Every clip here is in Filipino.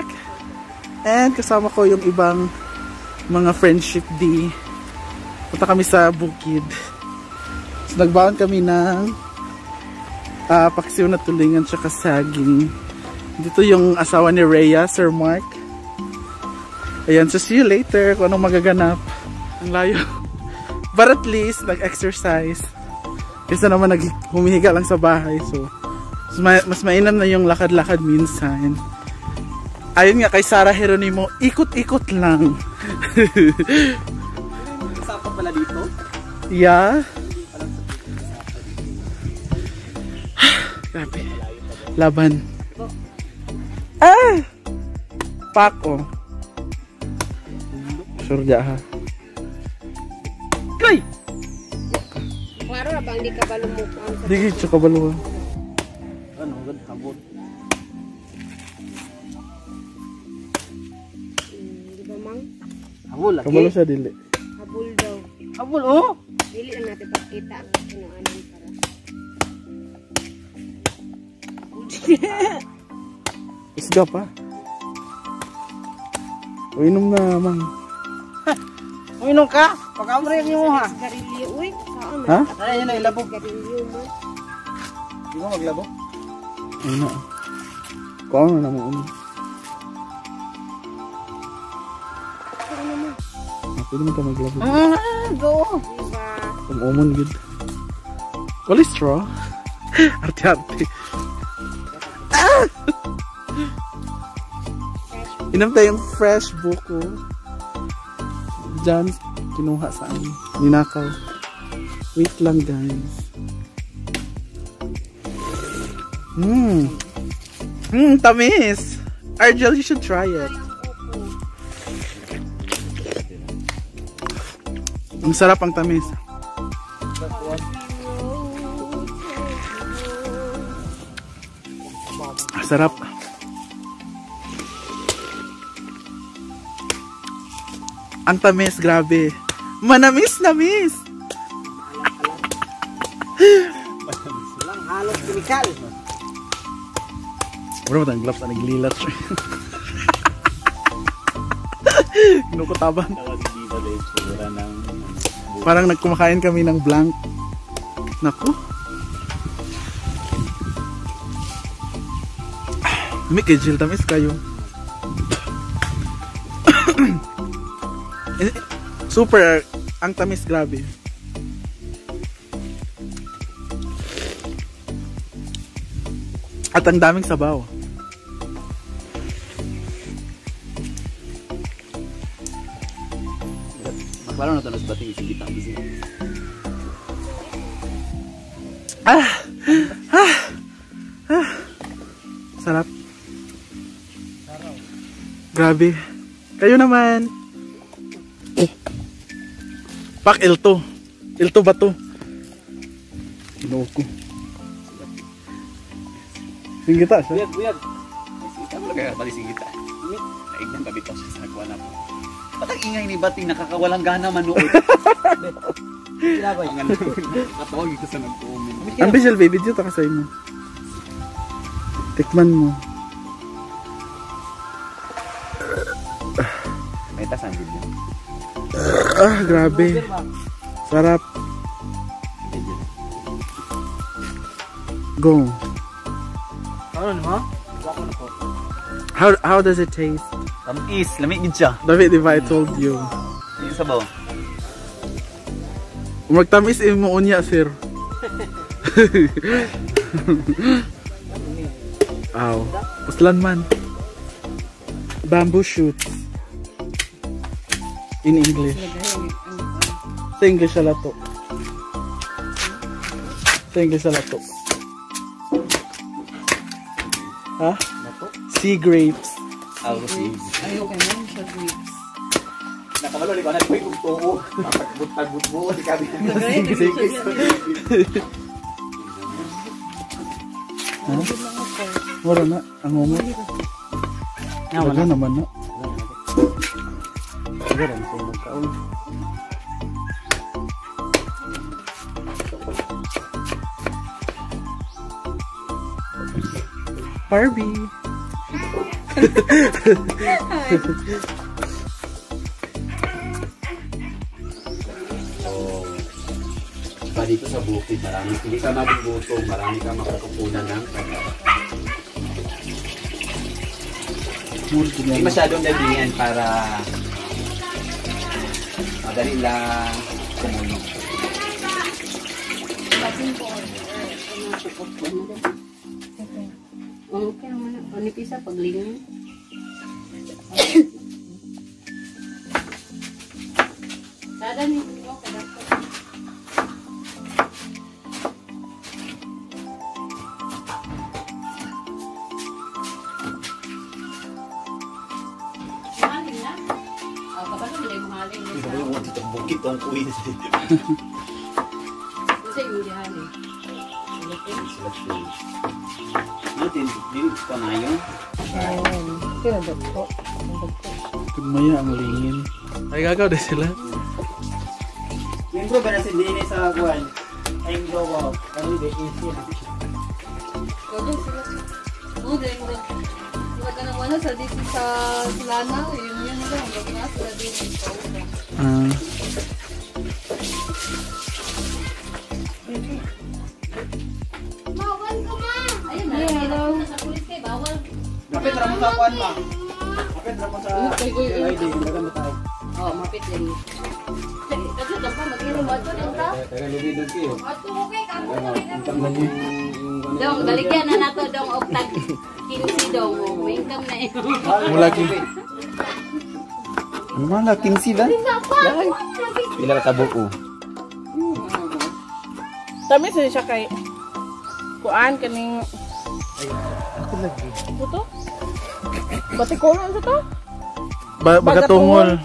back! And kasama ko yung ibang mga friendship D. Punta kami sa bukid. So, nagbaon kami ng paksiw na tulingan tsaka saging. Dito yung asawa ni Rhea, Sir Mark. Ayan, so see you later kung anong magaganap. Ang layo. But at least, nag-exercise. Kaysa naman humihiga lang sa bahay. So, mas mainam na yung lakad-lakad minsan. Ayun nga, kay Sarah Geronimo, ikot-ikot lang. Kasama pala dito? Yeah. Grabe. Laban. Ah! Pako. Sure dya ha. Kay! Klaro na bang di ka balumukan? Di ka balumukan. Ano, ganda habol. Di ba mang? Habol lagi? Kabalo siya dili. Habol daw. Habol oh! Dili na natin pagkita ang kinuanan para. Isga pa. O inom na mang. Uminom ka? Pag-amrek niyo mo ha? Garilyo, uy. Saan Ha? Ay, yun na ilabog. Garilyo mo. Di mo maglabog? Ayun na. Kung ano naman unom. Saan naman? Pwede mo ka maglabog. Go! Diba? Umumon good. Wala straw. Arte-arte. Ah! Inom tayong fresh buko. Diyan, kinuha sa amin. Ninakaw. Wait lang guys. Tamis! Argel, you should try it. Ang sarap ang tamis. Sarap. Ang tamis, grabe. Manamis-namis. Walang halos chemical. Wala mo tayong gloves na naglilat siya. Kinukutaban. Parang nagkumakain kami ng blank. Naku. May Jill, tamis kayo. Super, ang tamis, grabe. At ang daming sabaw. Parang na ito nas bating isigit ang busy. Sarap. Grabe. Kayo naman. Pak Ilto. Ilto ba to? Inuot ko. Singgita siya. Buyag. Singita mo kaya pali singita. Naig nang kabitaw siya sa nagkuha na po. Ba't ang ingay ni Bating nakakawalang gana manood? Kilabay nga lang. Katawag ito sa nagtuumin. Ang Bichel baby, dito ka sa mo. Tikman mo. May tasan din yan. Grabe. Sarap. Go. Ano ha? How does it taste? Tamis, lamig din siya. David, if I told you. Yung sabaw. Magtamis mo unya, sir. Aw. Uslan man. Bamboo shoots. In English. Sa English ala to. Sa English ala to. Ha? Sea grapes. Ayaw ka naman sa grapes. Nakabalo, di ba? Nagpay kong tuo. Pagbut-pagbut mo. Di kami. Wala na. Ang umo. Wala naman na. Wala na sa'yo magkaon. Barbie. Diba dito sa bukid, marami, hindi ka magugutom, marami ka makakukunan ng pagkain. Hindi masyadong damihan para madali lang kumulo. Okay naman. Panipisa paglingon. Sada ni ko kada ko. Maling na. Kapag hindi mo haling. Hindi mo dito bukid ang kuwi. Kasi hindi haling. Natin, dito pa na yun. Maya ang lingin. Ay, gagaw din sila. Yung bro, ba na si Dini sa kuwan? Ay, bro, wow. Kami ba, easy na. Todo sila. Oh, dahil mo sila ka naman sa dito sa Silana. Yun lang. Huwag na sila dito sa ulo. Bawal ka ma! Ayun na. Hello. Sa pulis kayo, bawal. Kapit ramo sa kuwan, ma. Kapit ramo sa ID. Dagan mo tayo. Oh, mapit yan. Kasi dapat mag-inom mo ito nito. Taga lubidog kayo. Ato ko kay kamu. Yung Dong, baligyan na nato dong oktag. 15 dong. Wingkam na ito. Mo lagi. Ano mga 15 ba? Pila ka buo. Tami siya kay kuan kaning Ito? Batikolon sa to? Bagatungol.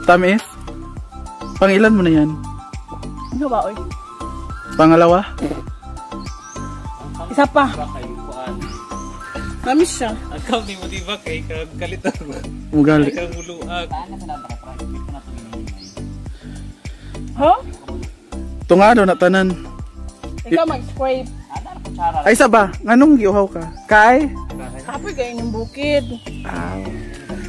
Tamis? Pangilan mo na yan? Ano ba, oy? Pangalawa? Isa pa. Namis siya. Akaw ni mo diba kay kagalitan mo. Ugali. Kang muluag. Ha? Tungado na tanan. Ikaw mag-scrape. Ay isa ba? Nganong giuhaw ka? Kay? Kapoy kayo yung bukid.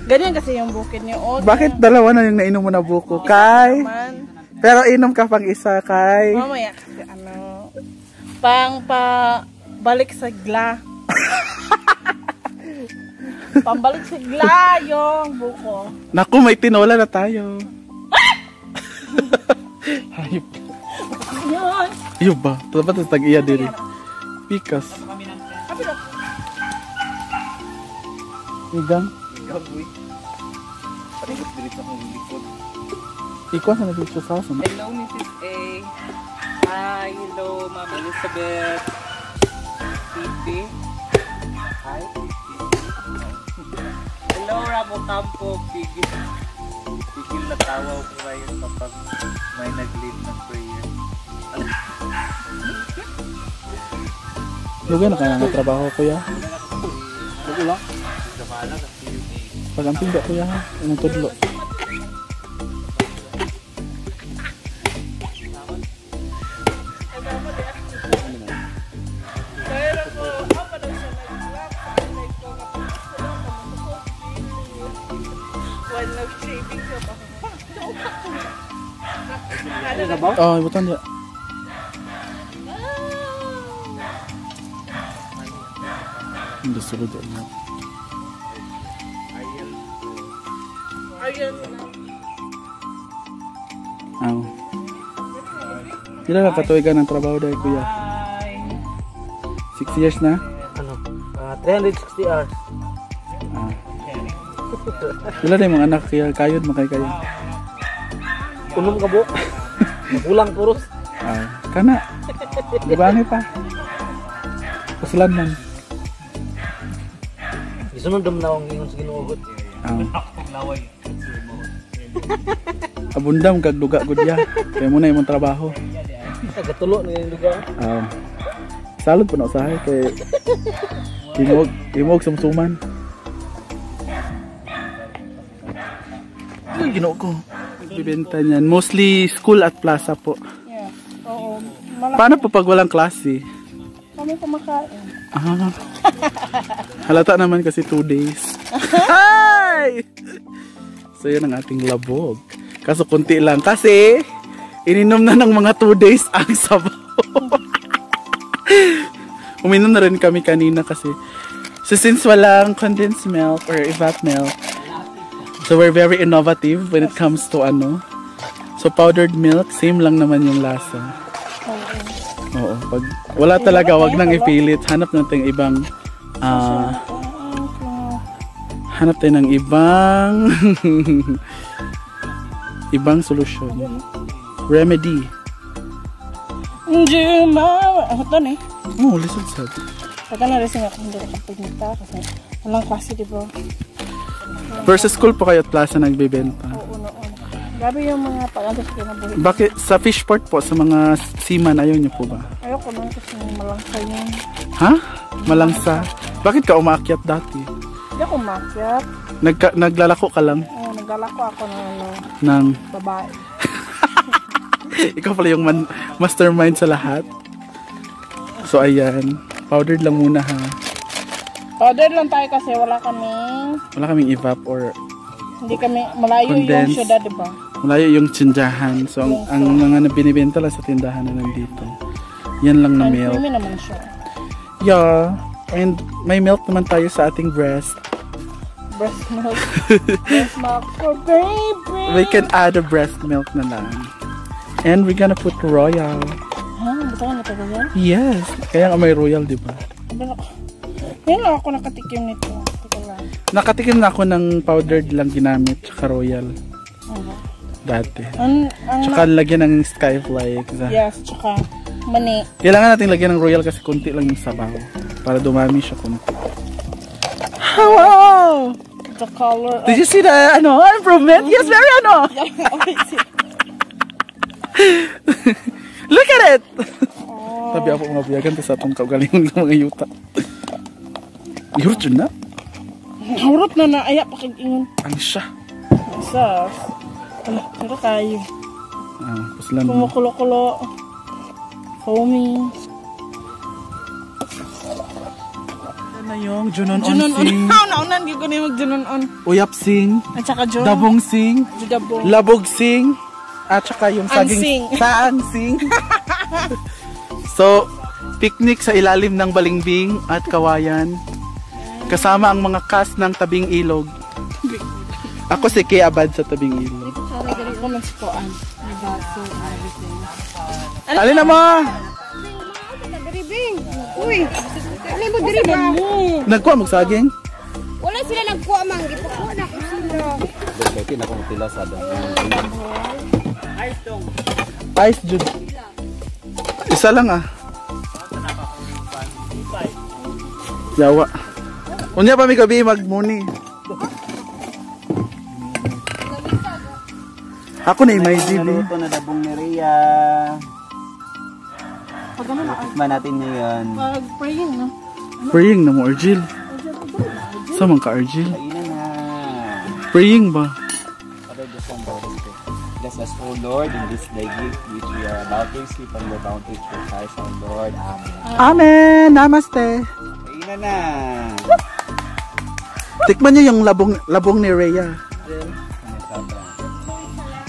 Ganyan kasi yung bukid niyo. Bakit dalawa na yung nainom mo na buko? Kay? Pero inom ka pang isa, Kay. Mamaya kasi ano, balik sa gla. Pambalik sa gla yung buko. Naku, may tinola na tayo. Hayop. Yan. Ayun ba? Dapat tag-iya diri. Pikas. Igang. Kaboy. Panikot dili sa akong likod. Ikaw sa nabito sa aso. Hello, Mrs. A. Hi, hello, Ma'am Elizabeth. Titi. Hi, Titi. Hello, Ramo Campo. Pigil na tawa ko ngayon kapag may nag-lead ng prayer. Lugan na kaya nga trabaho, kuya. Huwag lang. Gamala kasi yun eh. Pag-amping ba, kuya? Anong tudlo? Oh, ibutan dia. Hindi sulod na. Ayun. Aw. Pila na katuig ka ng trabaho dahil, kuya? 6 years na? Ano? 360 hours. Pila na yung mga anak kaya kayod makay kayo? Unom ka buok. Magulang puros. Kana. Di ba pa? Kusulan man. Isunod dam na ang ingon sa ginuugot. Abundam kag duga gud ya. Kay mo na imong trabaho. Gatulo ni duga. Salud po na usahay kay imog sumsuman. Ano ginoo ko? Bibenta niyan. Mostly school at plaza po. Yeah. Oo. Paano po pag walang klase? Kami kumakain. Halata naman kasi 2 days. Hi! So yan ang ating labog. Kaso kunti lang kasi ininom na ng mga 2 days ang sabaw. Uminom na rin kami kanina kasi. So since walang condensed milk or evap milk, so we're very innovative when it comes to ano. So powdered milk, same lang naman yung lasa. Oo, pag wala talaga, wag nang ipilit. Hanap natin ibang hanap tayo ng ibang ibang solusyon. Remedy. Hindi ma, ako to eh. Oh, lisod sabi. Pagka na-resin ako, hindi ko kapagmita kasi walang klase, diba? Pero sa school po kayo at plaza nagbebenta. Oo, noon. Grabe yung mga pag-ano sa kinabuhi. Bakit sa fishport po, sa mga seaman, ayaw niyo po ba? Ayoko na kasi malangsa yun. Ha? Malangsa? Bakit ka umaakyat dati? Hindi ako makyat. Naglalako ka lang Oo, naglalako ako ng babae. ikaw pala yung mastermind sa lahat. So ayan, powdered lang muna ha. Powder lang tayo kasi wala kaming evap or hindi kami, malayo condensed. yung syudad, diba? malayo yung tsindahan. So ang mga binibenta lang sa tindahan na nandito, yan lang na milk. Creamy naman siya. Yeah, and may milk naman tayo sa ating breast. Breast milk. Breast milk for baby. We can add a breast milk na lang. And we're gonna put royal. Ha? Butangan na tayo yan? Yes. Kaya nga may royal, di ba? Ngayon lang ako nakatikim nito. Teka lang. Nakatikim na ako ng powdered lang ginamit, tsaka royal. Dati. Tsaka lagyan ng skyfly. Yes, tsaka mani. Kailangan natin lagyan ng royal kasi kunti lang yung sabaw. Para dumami siya kunti. Wow! The color. Did you see the improvement? Yes, very Look at it! Sabi ako mga biyagan sa atong kaugalingon ng mga yuta. Ihurot yun na? Hurot na na. Aya, pakig-ingon. Ano siya? Sas. Pero kayo. Paslan mo. Kumukulo-kulo. Foamy. Ano na yung Junon-on sing? Naunan, hindi ko na yung mag-Junon-on. Uyap sing. At saka Jun. Dabong sing. Dabong. Labog sing. At saka yung saging. Saang sing. So, picnic sa ilalim ng balimbing at kawayan. Kasama ang mga cast ng Tabing Ilog. Ako si Kay Abad sa Tabing Ilog. Ako magsikoan. May baso, everything. Alin na mo? Diribing. Uy, alin mo diribang? Nagkuha magsaging? Wala sila nagkuha mang. Gipakuha na ko sila. Bakit na kung tila sa dami. Ice Jude. Isa lang Yawa. Unya pa may gabi magmuni. Ako na may GB. Naluto na dabong ni Rhea. Tikman natin ngayon. Pag-praying, no? Praying na mo, Argil. Samang ka, Argil? Kainan na. Praying ba? Father, this one, Lord. Bless us, O Lord, in this day gift which we are about to receive from your bounty through Christ our Lord. Amen. Amen! Namaste! Kainan na. Tikman niyo yung labong ni Rhea.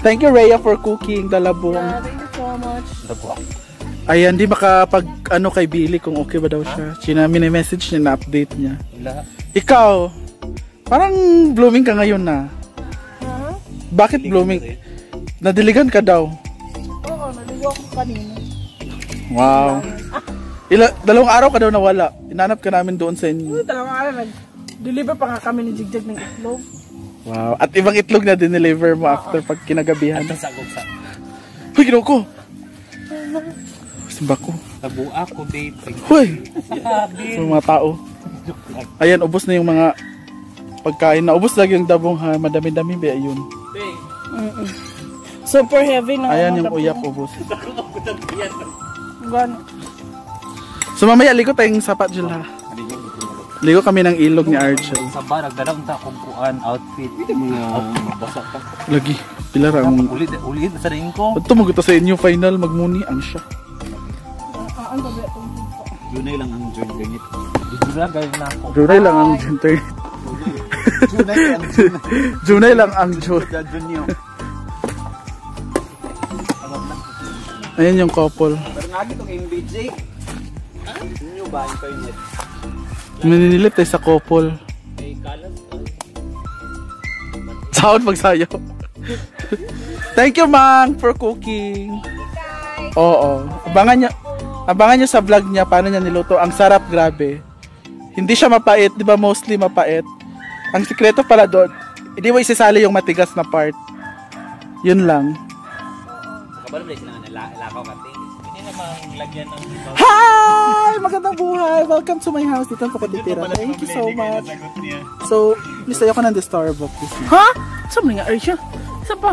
Thank you, Rhea, for cooking the labong. Thank you so much. Ayan, di makapag kay Billy kung okay ba daw siya. Mini-message niya na update niya. Ikaw, parang blooming ka ngayon na. Bakit blooming? Nadiligan ka daw. Oo, naligo ako kanina. Wow. Dalawang araw ka daw nawala. Inanap ka namin doon sa inyo. Dalawang araw nag-deliver pa nga kami ni Jigjag ng itlog. Wow. At ibang itlog na dineliver mo after pag kinagabihan. Hoy, ginaw ko. Simba ko. Tabu ako, babe. Hoy. Sa mga tao. Ayan, ubos na yung mga pagkain na. Ubos lagi yung dabong ha. Madami-dami ba yun? Super heavy na. Ayan yung uyak ubos. Gano. So mamaya ligo tayong sapat dyan ha. Ligo kami ng ilog ni Archel. Sa bar, nagdalang ta kung kuan outfit. Mabasa pa. Lagi. Pilar ang... Ulit na sa rin ko. Ito maguta sa inyo final. Magmuni ang siya. Ang gabi itong Junay lang ang internet. Junay na ako. Junay lang ang internet. Junay lang ang Junyo. Ayan yung couple. Pero nga dito kay BJ. Junyo ba internet? Maninilip tayo sa couple. May kalas. Sound magsayaw. Thank you, Mang, for cooking. Oo. Abangan nyo sa vlog niya paano niya niluto. Ang sarap, grabe. Hindi siya mapait, di ba? Mostly mapait. Ang sikreto pala doon, hindi mo isasali yung matigas na part. Yun lang. Kabalo ba sila nga nalakaw kating? Hindi naman lagyan ng iba. Hi! Magandang buhay! Welcome to my house. Dito ako katitira. Thank you so much. So, please ayoko ng Starbucks. Ha? Saan nga siya? Saan pa?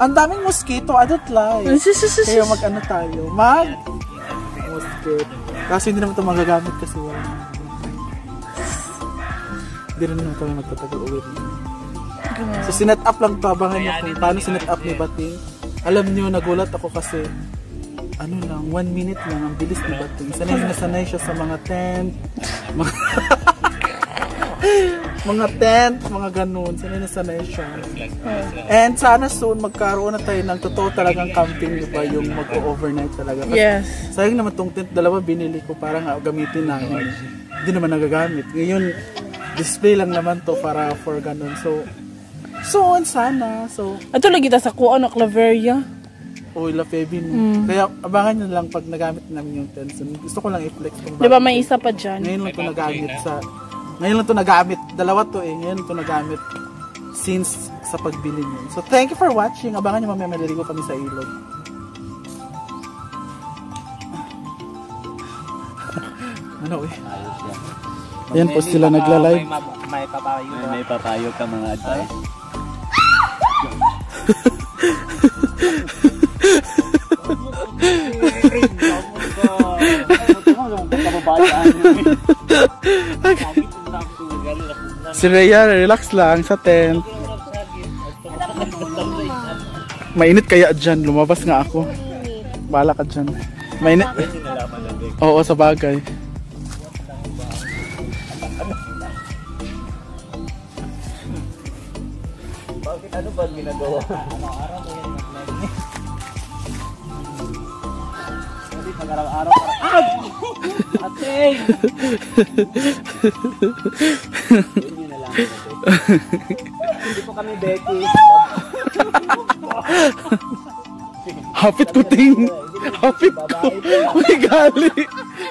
Ang daming mosquito. I don't like. Kaya mag-ano tayo? Mosquito. Kasi hindi naman ito magagamit kasi wala. Hindi rin naman kami magtatagal-uwi. So, sinet up lang ito. Abangan nyo kung paano sinet up ni Bating. Alam nyo, nagulat ako kasi ano lang, 1 minute lang, ang bilis ni Bating. Sanay na sanay siya sa mga tent, mga tent, mga ganun. Sanay na sanay siya. And sana soon, magkaroon na tayo ng totoo talagang camping, diba? Yung mag-overnight talaga. Kasi Yes. sayang naman tong tent, dalawa binili ko para nga gamitin namin. Hindi naman nagagamit. Ngayon, display lang naman to para for ganun. So, soon sana. So, Ato lagi ta sa kuan o Claveria. oh, La Feby no. Kaya abangan nyo lang pag nagamit namin yung tent. So, gusto ko lang i-flex tong Di ba may isa pa dyan? Ngayon lang to nagamit ngayon lang to nagamit. Dalawa to eh. Ngayon lang to nagamit since sa pagbili nyo. So, thank you for watching. Abangan nyo mamaya maliligo kami sa ilog. Ano eh? Ayan po sila nagla-live. May papayo. May papayo ka mga advice. Si Rhea, relax lang sa tent. Mainit kaya dyan. Lumabas nga ako. Bahala ka dyan. Mainit. Oo, sa bagay. Bakit ano ba ginagawa? Araw-araw mo yan mag-live. Hindi pag-araw-araw. Ating! Yun na lang. Hindi po kami Becky. Hapit ko ting. Hapit ko. May gali.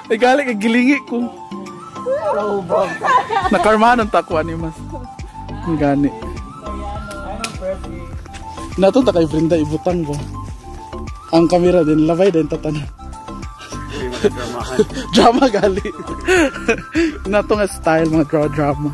May gali kay gilingi ko. Nakarmanon takuan ni mas. Ang gani. Nato ta kay Brenda ibutang ba. Ang kamera din labay din tatanan. Drama gali. Nato nga style mga drama.